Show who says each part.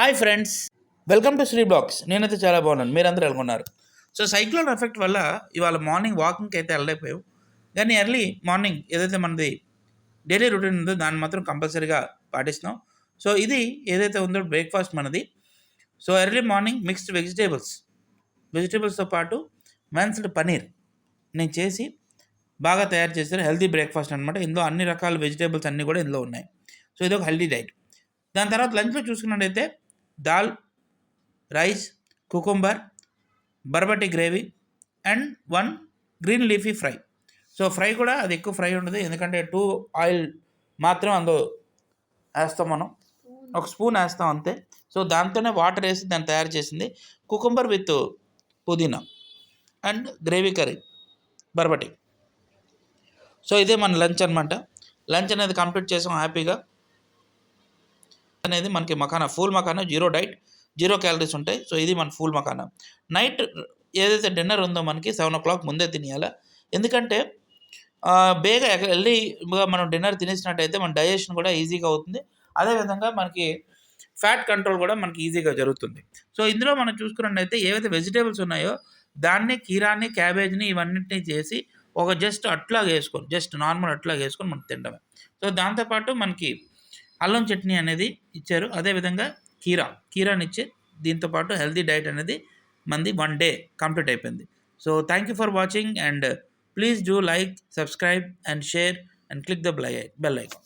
Speaker 1: Hi friends, welcome to Sri blogs. నేనైతే చాలా బాగున్నాను, మీరందరూ ఎలాగొన్నారు? సో సైక్లోన్ ఎఫెక్ట్ వల్ల ఇవాళ మార్నింగ్ వాకింగ్కి అయితే వెళ్ళలేకపోయావు, కానీ ఎర్లీ మార్నింగ్ ఏదైతే మనది డైలీ రొటీన్ ఉందో దాన్ని మాత్రం కంపల్సరీగా పాటిస్తున్నాం. సో ఇది ఏదైతే ఉందో బ్రేక్ఫాస్ట్ మనది. సో ఎర్లీ మార్నింగ్ మిక్స్డ్ వెజిటేబుల్స్తో పాటు మెన్స్డ్ పనీర్ నేను చేసి బాగా తయారు చేశారు. హెల్తీ బ్రేక్ఫాస్ట్ అనమాట. ఇందులో అన్ని రకాల వెజిటేబుల్స్ అన్నీ కూడా ఇందులో ఉన్నాయి. సో ఇది ఒక హెల్తీ డైట్. దాని తర్వాత లంచ్లో చూసుకున్నట్టయితే dal, rice, cucumber, barbati gravy and 1 green leafy fry. So fry కూడా అది ఎక్కువ ఫ్రై ఉండదు, ఎందుకంటే 2 ఆయిల్ మాత్రం అందులో వేస్తాం, మనం ఒక స్పూన్ వేస్తాం అంతే. సో దాంతోనే వాటర్ వేసి దాన్ని తయారు చేసింది. కుకుంబర్ విత్ పుదీనా అండ్ గ్రేవీ కర్రీ, బర్బటి. సో ఇదే మన లంచ్ అనమాట. లంచ్ అనేది కంప్లీట్ చేసాం హ్యాపీగా. అనేది మనకి makhana, full makhana, zero diet, 0 calories ఉంటాయి. సో ఇది మన ఫుల్ మఖానా. నైట్ ఏదైతే డిన్నర్ ఉందో మనకి 7 o'clock ముందే తినేయాలి, ఎందుకంటే బేగా ఎర్లీగా మనం డిన్నర్ తినేసినట్టయితే మన డైజెషన్ కూడా ఈజీగా అవుతుంది. అదేవిధంగా మనకి ఫ్యాట్ కంట్రోల్ కూడా మనకి ఈజీగా జరుగుతుంది. సో ఇందులో మనం చూసుకున్నట్టయితే ఏవైతే వెజిటేబుల్స్ ఉన్నాయో దాన్ని, కీరాని, క్యాబేజ్ని ఇవన్నింటినీ చేసి ఒక జస్ట్ అట్లాగా వేసుకొని, జస్ట్ నార్మల్ అట్లాగా వేసుకొని మనం తినడమే. సో దాంతోపాటు మనకి అల్లం చట్నీ అనేది ఇచ్చారు. అదేవిధంగా కీరానిచ్చి దీంతోపాటు హెల్తీ డైట్ అనేది మనది 1 day కంప్లీట్ అయిపోయింది. So thank you for watching and please do like, subscribe and share and click the bell icon.